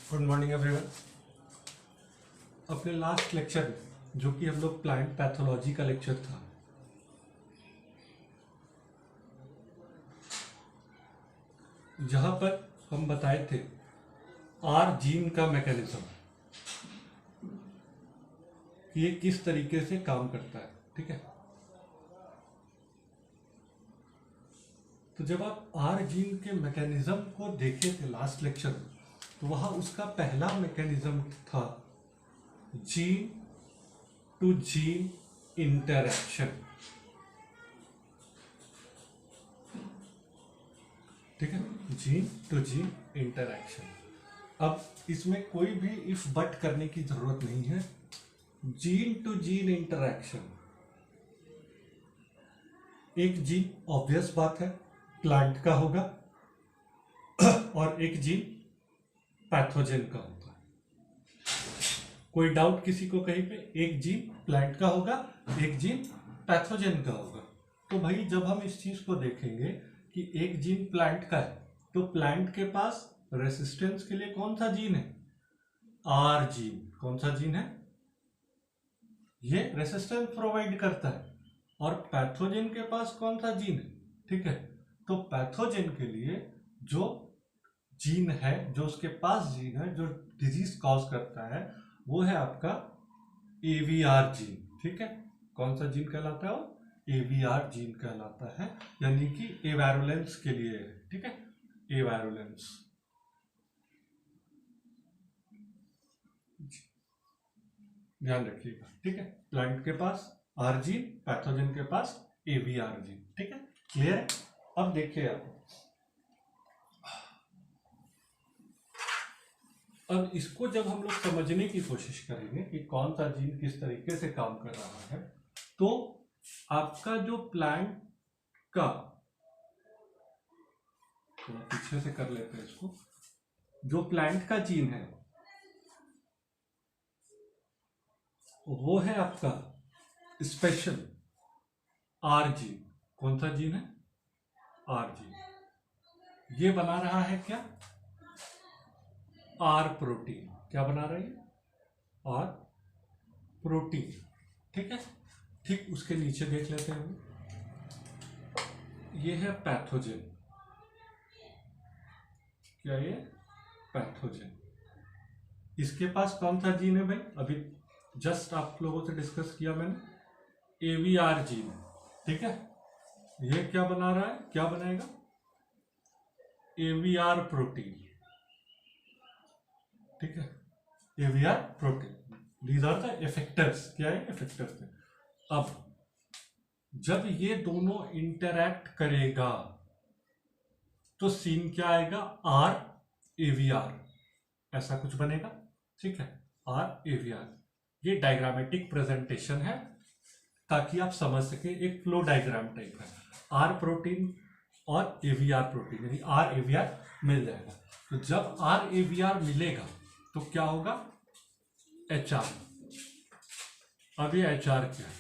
Good morning everyone. अपने last lecture में जो कि हम लोग प्लांट पैथोलॉजी का लेक्चर था, जहां पर हम बताए थे आर जीन का मैकेनिज्म कि ये किस तरीके से काम करता है। ठीक है, तो जब आप आर जीन के मैकेनिज्म को देखे थे लास्ट लेक्चर में, तो वहां उसका पहला मैकेनिज्म था जीन टू जीन इंटरैक्शन। ठीक है, जीन टू जीन इंटरैक्शन। अब इसमें कोई भी इफ बट करने की जरूरत नहीं है। जीन टू जीन इंटरैक्शन, एक जीन ऑब्वियस बात है प्लांट का होगा और एक जीन पैथोजन का होगा। कोई डाउट किसी को कहीं पे? एक जीन प्लांट का होगा, एक जीन पैथोजन का होगा। तो भाई जब हम इस चीज को देखेंगे कि एक जीन प्लांट का है, तो प्लांट के पास रेसिस्टेंस के लिए कौन सा जीन है? R gene. कौन सा जीन है? ये रेसिस्टेंस प्रोवाइड करता है। और पैथोजन के पास कौन सा जीन है? ठीक है, तो पैथोजन के लिए जो जीन है, जो उसके पास जीन है, जो डिजीज कॉज करता है, वो है आपका एवीआर जीन। ठीक है, कौन सा जीन कहलाता है वो? एवीआर जीन कहलाता है, यानी कि एवारुलेंस के लिए। ठीक है, एवारुलेंस। ध्यान रखिएगा। ठीक है, प्लांट के पास आर जीन, पैथोजन के पास एवीआर जीन। ठीक है, क्लियर है? अब देखिए आप, अब इसको जब हम लोग समझने की कोशिश करेंगे कि कौन सा जीन किस तरीके से काम कर रहा है, तो आपका जो प्लांट का, थोड़ा पीछे से कर लेते हैं इसको, जो प्लांट का जीन है वो है आपका स्पेशल आर जीन। कौन सा जीन है? R gene. ये बना रहा है क्या? R protein. क्या बना रही है? R protein. ठीक है, ठीक उसके नीचे देख लेते हैं हम। ये है पैथोजन। क्या ये? पैथोजन। इसके पास कौन सा जीन है भाई? अभी जस्ट आप लोगों से डिस्कस किया मैंने, एवीआर जीन। ठीक है, ये क्या बना रहा है? क्या बनाएगा? AVR protein. ठीक है, AVR protein. These are the effectors. क्या है? इफेक्टर्स है। अब जब ये दोनों इंटरैक्ट करेगा तो सीन क्या आएगा? आर एवीआर, ऐसा कुछ बनेगा। ठीक है, आर एवीआर। ये डायग्रामेटिक प्रेजेंटेशन है ताकि आप समझ सके, एक फ्लो डायग्राम टाइप है। आर प्रोटीन और एवीआर प्रोटीन, यानी आर एवीआर मिल जाएगा। तो जब आर एवीआर मिलेगा तो क्या होगा? H R. अब ये एच आर क्या है?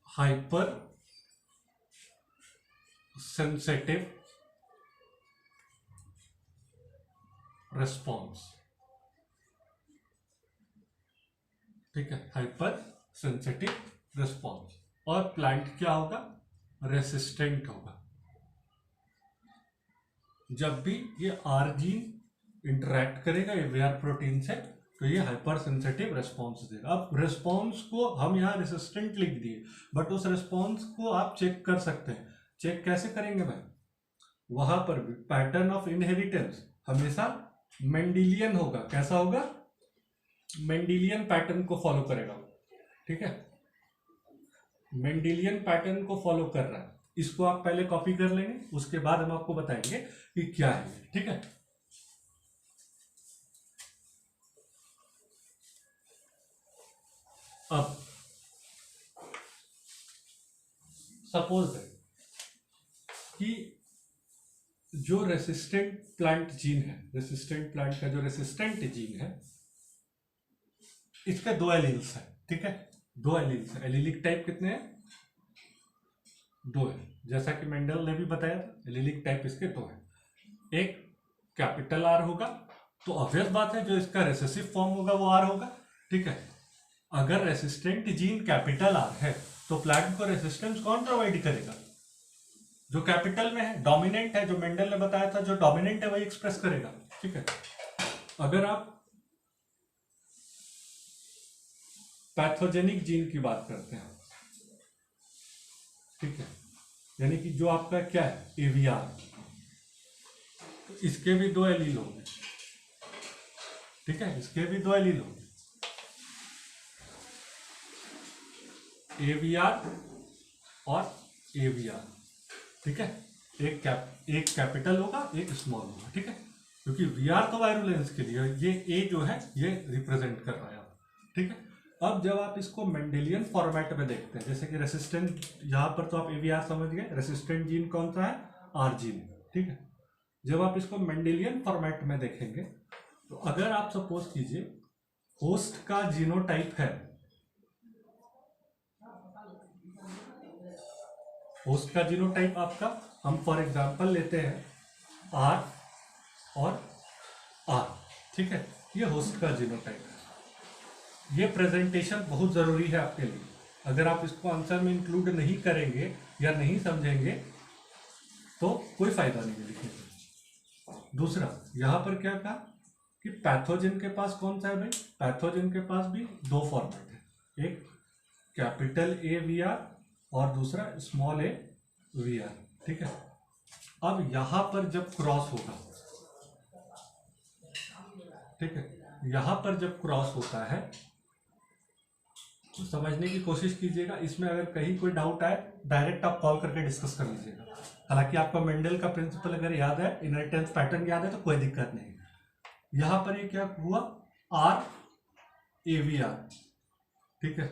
Hyper sensitive response. ठीक है, हाइपर सेंसिटिव रिस्पॉन्स। और प्लांट क्या होगा? रेसिस्टेंट होगा। जब भी ये आर जीन इंटरैक्ट करेगा एवीआर प्रोटीन से, तो ये हाइपर सेंसिटिव रिस्पॉन्स देगा। अब रिस्पॉन्स को हम यहाँ रेसिस्टेंट लिख दिए, बट उस रिस्पॉन्स को आप चेक कर सकते हैं। चेक कैसे करेंगे भाई? वहां पर भी पैटर्न ऑफ इनहेरिटेंस हमेशा मेंडेलियन होगा। कैसा होगा? मेंडेलियन पैटर्न को फॉलो करेगा। ठीक है, मेंडेलियन पैटर्न को फॉलो कर रहा है। इसको आप पहले कॉपी कर लेंगे, उसके बाद हम आपको बताएंगे कि क्या है। ठीक है, अब सपोज है कि जो रेसिस्टेंट प्लांट जीन है, रेसिस्टेंट प्लांट का जो रेसिस्टेंट जीन है, इसके दो एलील्स है। ठीक है, दो एलील्स है। एलिलिक टाइप कितने हैं? दो है। जैसा कि मेंडल ने भी बताया था, एलिलिक टाइप इसके दो है। एक कैपिटल आर होगा, तो ऑब्वियस बात है जो इसका रेसेसिव फॉर्म होगा वो आर होगा। ठीक है, अगर रेसिस्टेंट जीन कैपिटल आर है तो प्लांट को रेसिस्टेंस कौन प्रोवाइड करेगा? जो कैपिटल में है, डोमिनेंट है, जो मेंडल ने बताया था जो डोमिनेंट है वही एक्सप्रेस करेगा। ठीक है, अगर आप पैथोजेनिक जीन की बात करते हैं, ठीक है, यानी कि जो आपका क्या है एवीआर, तो इसके भी दो एलील होंगे। ठीक है, इसके भी दो एलील होंगे, एवीआर और एवीआर। ठीक है, एक कैपिटल होगा, एक स्मॉल होगा। ठीक है, क्योंकि वीआर तो वायरुलेंस के लिए, ये ए जो है ये रिप्रेजेंट कर रहा है। ठीक है, अब जब आप इसको मेंडेलियन फॉर्मेट में देखते हैं, जैसे कि रेसिस्टेंट, यहाँ पर तो आप एवीआर समझ गए, रेसिस्टेंट जीन कौन सा है? R gene. ठीक है, जब आप इसको मेंडेलियन फॉर्मेट में देखेंगे तो अगर आप सपोज कीजिए होस्ट का जीनोटाइप है, होस्ट का जीनोटाइप आपका, हम फॉर एग्जांपल लेते हैं आर और आर। ठीक है, ये होस्ट का जीनोटाइप है। ये प्रेजेंटेशन बहुत जरूरी है आपके लिए, अगर आप इसको आंसर में इंक्लूड नहीं करेंगे या नहीं समझेंगे तो कोई फायदा नहीं है लिखने का। दूसरा, यहां पर क्या कहा कि पैथोजन के पास कौन सा है भाई? पैथोजन के पास भी दो फॉर्मेट है, एक कैपिटल ए वी आर और दूसरा स्मॉल ए वी आर। ठीक है, अब यहां पर जब क्रॉस होगा, ठीक है, यहां पर जब क्रॉस होता है तो समझने की कोशिश कीजिएगा। इसमें अगर कहीं कोई डाउट आए डायरेक्ट आप कॉल करके डिस्कस कर लीजिएगा। हालांकि आपको मेंडल का प्रिंसिपल अगर याद है, इनहेरिटेंस पैटर्न याद है तो कोई दिक्कत नहीं। यहां पर ये क्या हुआ? R A V R. ठीक है,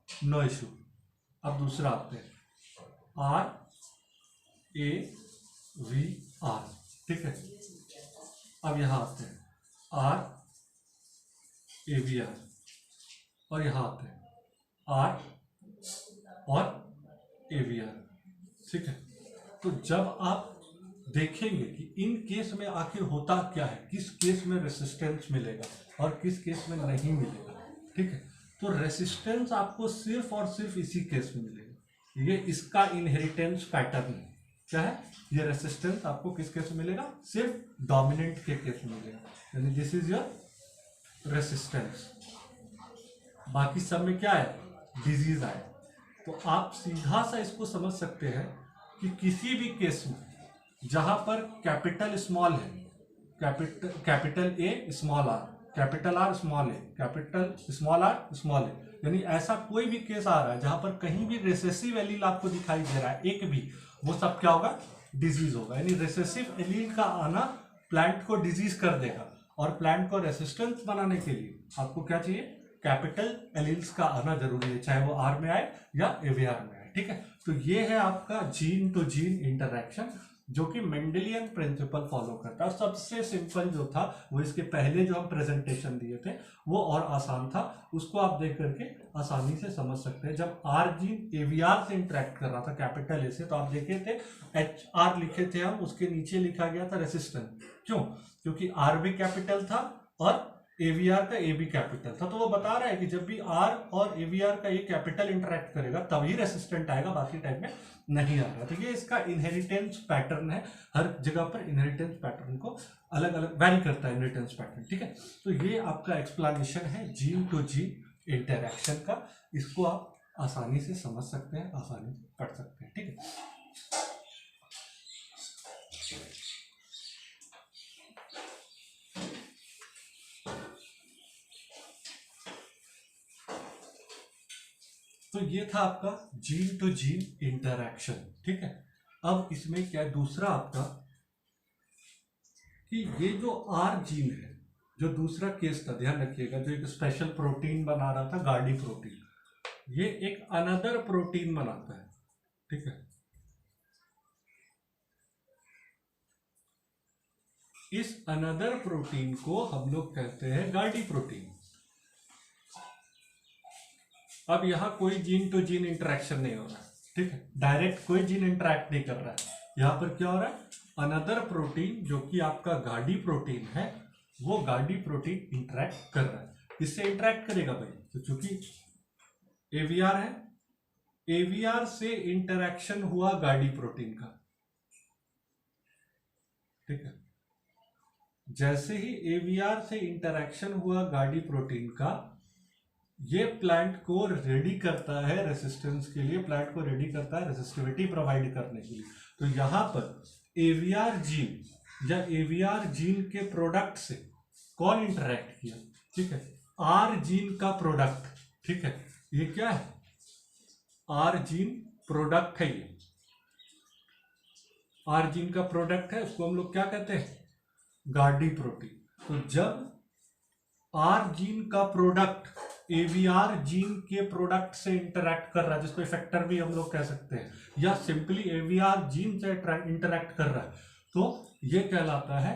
नो इशू। अब दूसरा आते हैं आर ए वी आर। ठीक है, अब यहां आते हैं आर ए वी आर और यहां आते हैं आर और ए वी आर। ठीक है, तो जब आप देखेंगे कि इन केस में आखिर होता क्या है, किस केस में रेसिस्टेंस मिलेगा और किस केस में नहीं मिलेगा। ठीक है, तो रेसिस्टेंस आपको सिर्फ और सिर्फ इसी केस में मिलेगा, ये इसका इनहेरिटेंस पैटर्न है। क्या है ये? रेसिस्टेंस आपको किस केस में मिलेगा? सिर्फ डोमिनेंट के केस में मिलेगा, यानी दिस इज योर रेसिस्टेंस। बाकी सब में क्या है? डिजीज आए। तो आप सीधा सा इसको समझ सकते हैं कि किसी भी केस में जहां पर कैपिटल स्मॉल है, capital A small R, capital R small A, capital small R small A, यानी ऐसा कोई भी केस आ रहा है जहां पर कहीं भी रेसेसिव एलील आपको दिखाई दे रहा है एक भी, वो सब क्या होगा? डिजीज होगा। यानी रेसेसिव एलील का आना प्लांट को डिजीज कर देगा, और प्लांट को रेसिस्टेंस बनाने के लिए आपको क्या चाहिए? कैपिटल एलील्स का आना जरूरी है, चाहे वो आर में आए या एवीआर में आए। ठीक है, तो ये है आपका जीन टू जीन इंटरैक्शन, जो कि मेंडेलियन प्रिंसिपल फॉलो करता है। और सबसे सिंपल जो था वो इसके पहले जो हम प्रेजेंटेशन दिए थे वो और आसान था, उसको आप देख करके आसानी से समझ सकते हैं। जब आर जीन एवीआर से इंटरेक्ट कर रहा था कैपिटल ए से, तो आप देखे थे एच आर लिखे थे हम, उसके नीचे लिखा गया था रेसिस्टेंस। क्यों? क्योंकि आर भी कैपिटल था और एवीआर का ए भी कैपिटल था। तो वो बता रहा है कि जब भी आर और एवीआर का ए कैपिटल इंटरेक्ट करेगा तभी रेसिस्टेंट आएगा, बाकी टाइम में नहीं आ रहा। तो ये इसका इनहेरिटेंस पैटर्न है, हर जगह पर इनहेरिटेंस पैटर्न को अलग अलग वैरी करता है इनहेरिटेंस पैटर्न। ठीक है, तो ये आपका एक्सप्लेनेशन है जीन टू जीन इंटरैक्शन का। इसको आप आसानी से समझ सकते हैं, आसानी से पढ़ सकते हैं। ठीक है, तो ये था आपका जीन टू जीन इंटरैक्शन। ठीक है, अब इसमें क्या है दूसरा आपका, कि ये जो आर जीन है, जो दूसरा केस था, ध्यान रखिएगा, जो एक स्पेशल प्रोटीन बना रहा था गार्डी प्रोटीन, ये एक अनदर प्रोटीन बनाता है। ठीक है, इस अनदर प्रोटीन को हम लोग कहते हैं गार्डी प्रोटीन। अब यहां कोई जीन टू जीन इंटरेक्शन नहीं हो रहा है। ठीक है, डायरेक्ट कोई जीन इंटरेक्ट नहीं कर रहा है। यहां पर क्या हो रहा है? अनदर प्रोटीन जो कि आपका गाड़ी प्रोटीन है, वो गाड़ी प्रोटीन इंटरेक्ट कर रहा है। किससे इंटरेक्ट करेगा भाई? तो चूंकि एवीआर है, एवीआर से इंटरेक्शन हुआ गाड़ी प्रोटीन का, ठीक है। जैसे ही एवीआर से इंटरेक्शन हुआ गाड़ी प्रोटीन का, ये प्लांट को रेडी करता है रेसिस्टेंस के लिए, प्लांट को रेडी करता है रेसिस्टिविटी प्रोवाइड करने के लिए। तो यहां पर एवीआर जीन या एवीआर जीन के प्रोडक्ट से कौन इंटरेक्ट किया? ठीक है, आर जीन का प्रोडक्ट, ठीक है। ये क्या है? आर जीन प्रोडक्ट है। ये आर जीन का प्रोडक्ट है, उसको हम लोग क्या कहते हैं? गाड़ी प्रोटीन। तो जब आर जीन का प्रोडक्ट एवीआर जीन के प्रोडक्ट से इंटरैक्ट कर रहा है, जिसको इफेक्टर भी हम लोग कह सकते हैं, या सिंपली एवीआर जीन से इंटरैक्ट कर रहा है, तो ये कहलाता है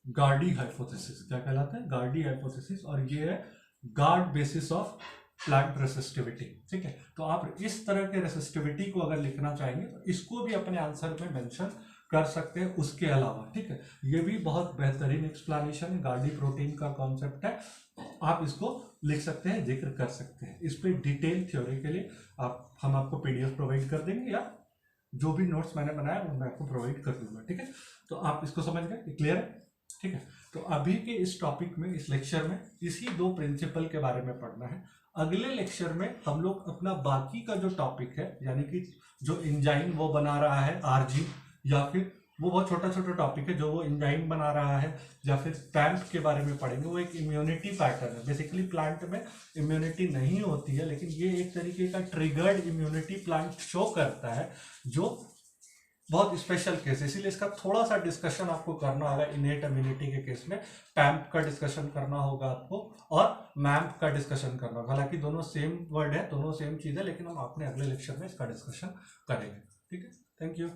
गार्डी हाइपोथेसिस। क्या कहलाता है? गार्डी हाइपोथेसिस। और ये है guard basis of plant resistivity, ठीक है। तो आप इस तरह के रेसिस्टिविटी को अगर लिखना चाहेंगे तो इसको भी अपने आंसर में मेंशन कर सकते हैं उसके अलावा, ठीक है। ये भी बहुत बेहतरीन एक्सप्लेनेशन है, गार्डी प्रोटीन का कॉन्सेप्ट है, आप इसको लिख सकते हैं, जिक्र कर सकते हैं। इस पर डिटेल थ्योरी के लिए हम आपको पीडीएफ प्रोवाइड कर देंगे, या जो भी नोट्स मैंने बनाया वो मैं आपको प्रोवाइड कर दूंगा, ठीक है। तो आप इसको समझ गए, क्लियर है, ठीक है। तो अभी के इस टॉपिक में, इस लेक्चर में इसी 2 प्रिंसिपल के बारे में पढ़ना है। अगले लेक्चर में हम लोग अपना बाकी का जो टॉपिक है, यानी कि जो एंजाइम वो बना रहा है आरजी, या फिर वो बहुत छोटा छोटा टॉपिक है जो वो एंजाइम बना रहा है, या फिर पैम्प के बारे में पढ़ेंगे। वो एक इम्यूनिटी पैटर्न है। बेसिकली प्लांट में इम्यूनिटी नहीं होती है, लेकिन ये एक तरीके का ट्रिगर्ड इम्यूनिटी प्लांट शो करता है, जो बहुत स्पेशल केस है। इसीलिए इसका थोड़ा सा डिस्कशन आपको करना होगा। इनेट इम्यूनिटी के केस में पैम्प का डिस्कशन करना होगा आपको, और मैम्प का डिस्कशन करना होगा। हालांकि दोनों सेम वर्ड है, दोनों सेम चीज है, लेकिन हम अपने अगले लेक्चर में इसका डिस्कशन करेंगे, ठीक है। Thank you.